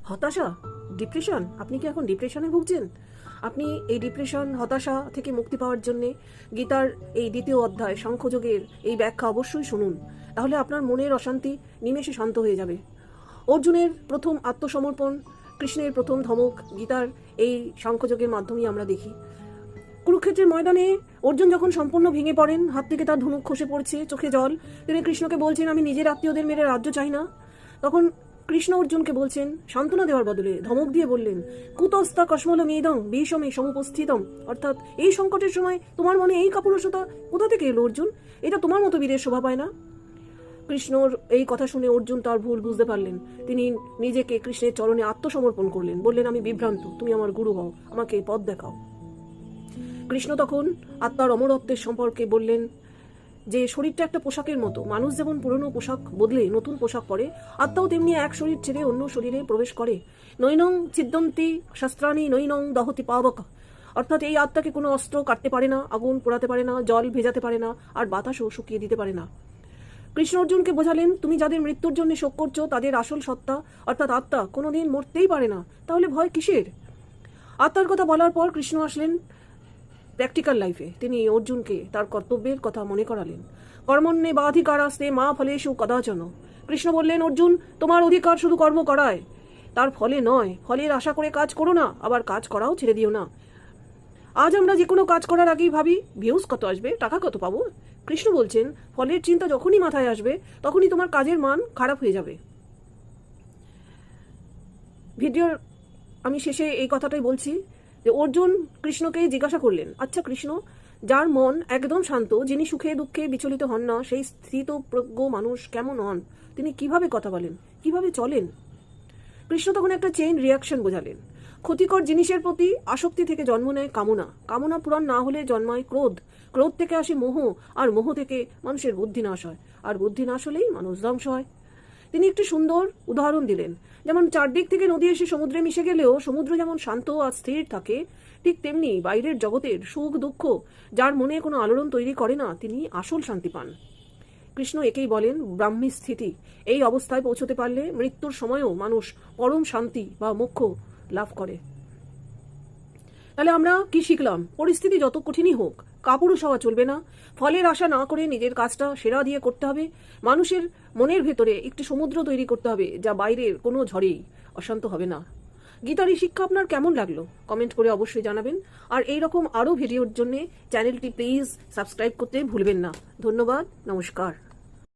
হতাশা, ডিপ্রেশন, আপনি কি এখন ডিপ্রেশনে ভুগছেন? আপনি এই ডিপ্রেশন, হতাশা থেকে মুক্তি পাওয়ার জন্য গীতার এই দ্বিতীয় অধ্যায় সাংখ্যযোগের এই ব্যাখ্যা অবশ্যই শুনুন। তাহলে আপনার মনের অশান্তি নিমেষে শান্ত হয়ে যাবে। অর্জুনের প্রথম আত্মসমর্পণ, কৃষ্ণের প্রথম ধমক গীতার এই সাংখ্যযোগের মাধ্যমেই আমরা দেখি। কুরুক্ষেত্রের ময়দানে অর্জুন যখন সম্পূর্ণ ভেঙে পড়েন, হাত থেকে তার ধনুক খসে পড়ছে, চোখে জল, তিনি কৃষ্ণকে বলছেন আমি নিজের আত্মীয়দের মেরে রাজ্য চাই না। তখন কৃষ্ণ অর্জুনকে বলছেন, সান্ত্বনা দেওয়ার বদলে ধমক দিয়ে বললেন, কুতস্তা কসমলমেদং বিষমে সমুপস্থিতম, অর্থাৎ এই সংকটের সময় তোমার মনে এই কাপুরুষতা কোথা থেকে এলো অর্জুন? এটা তোমার মতো বীরের শোভা পায় না। কৃষ্ণর এই কথা শুনে অর্জুন তার ভুল বুঝতে পারলেন। তিনি নিজেকে কৃষ্ণের চরণে আত্মসমর্পণ করলেন, বললেন আমি বিভ্রান্ত, তুমি আমার গুরু হও, আমাকে পথ দেখাও। কৃষ্ণ তখন আত্মার অমরত্বের সম্পর্কে বললেন যে শরীরটা একটা পোশাকের মতো, মানুষ যেমন পুরনো পোশাক বদলে নতুন পোশাক পরে, আত্মাও তেমনি এক শরীর ছেড়ে অন্য শরীরে প্রবেশ করে। নৈনং ছিদ্যন্তি শাস্ত্রাণি নৈনং দহতি পাবক, অর্থাৎ এই আত্মাকে কোনো অস্ত্র কাটতে পারে না, আগুন পোড়াতে পারে না, জল ভেজাতে পারে না, আর বাতাসও শুকিয়ে দিতে পারে না। কৃষ্ণ অর্জুনকে বোঝালেন, তুমি যাদের মৃত্যুর জন্য শোক করছো তাদের আসল সত্তা অর্থাৎ আত্মা কোনোদিন মরতেই পারে না, তাহলে ভয় কিসের? আত্মার কথা বলার পর কৃষ্ণ আসলেন প্র্যাকটিক্যাল লাইফে। তিনি অর্জুনকে তার কর্তব্যের কথা মনে করালেন। কর্মণ্যে বাধিকারাস্তে মা ফলেষু কদাচন। কৃষ্ণ বললেন, অর্জুন তোমার অধিকার শুধু কর্ম করায়, তার ফলে নয়। ফলের আশা করে কাজ করো না, আবার কাজ করাও ছেড়ে দিও না। আজ আমরা যে কোনো কাজ করার আগেই ভাবি ভিউজ কত আসবে, টাকা কত পাবো। কৃষ্ণ বলছেন, ফলের চিন্তা যখনই মাথায় আসবে তখনই তোমার কাজের মান খারাপ হয়ে যাবে। ভিডিওর আমি শেষে এই কথাটাই বলছি যে অর্জুন কৃষ্ণকে জিজ্ঞাসা করলেন, আচ্ছা কৃষ্ণ, যার মন একদম শান্ত, যিনি সুখে দুঃখে বিচলিত হন না, সেই স্থিতপ্রজ্ঞ মানুষ কেমন হন? তিনি কিভাবে কথা বলেন, কিভাবে চলেন? কৃষ্ণ তখন একটা চেইন রিয়াকশন বোঝালেন। ক্ষতিকর জিনিসের প্রতি আসক্তি থেকে জন্ম নেয় কামনা, কামনা পূরণ না হলে জন্মায় ক্রোধ, ক্রোধ থেকে আসে মোহ, আর মোহ থেকে মানুষের বুদ্ধি নাশ হয়, আর বুদ্ধি নাশ হলেই মানুষ ধ্বংস হয়। তিনি একটি সুন্দর উদাহরণ দিলেন, যেমন চারদিক থেকে নদী এসে সমুদ্রে মিশে গেলেও সমুদ্র যেমন শান্ত আর স্থির থাকে, ঠিক তেমনি বাইরের জগতের সুখ দুঃখ যার মনে কোনো আলোড়ন তৈরি করে না, তিনি আসল শান্তি পান। কৃষ্ণ একেই বলেন ব্রাহ্মী স্থিতি। এই অবস্থায় পৌঁছতে পারলে মৃত্যুর সময়ও মানুষ পরম শান্তি বা মোক্ষ লাভ করে। তাহলে আমরা কি শিখলাম? পরিস্থিতি যত কঠিনই হোক, কাপুরুষ হওয়া চলবে না। ফলের আশা না করে নিজের কাজটা সেরা দিয়ে করতে হবে। মানুষের মনের ভেতরে একটি সমুদ্র তৈরি করতে হবে, যা বাইরের কোনো ঝড়েই অশান্ত হবে না। গীতার এই শিক্ষা আপনার কেমন লাগলো কমেন্ট করে অবশ্যই জানাবেন। আর এইরকম আরও ভিডিওর জন্য চ্যানেলটি প্লিজ সাবস্ক্রাইব করতে ভুলবেন না। ধন্যবাদ, নমস্কার।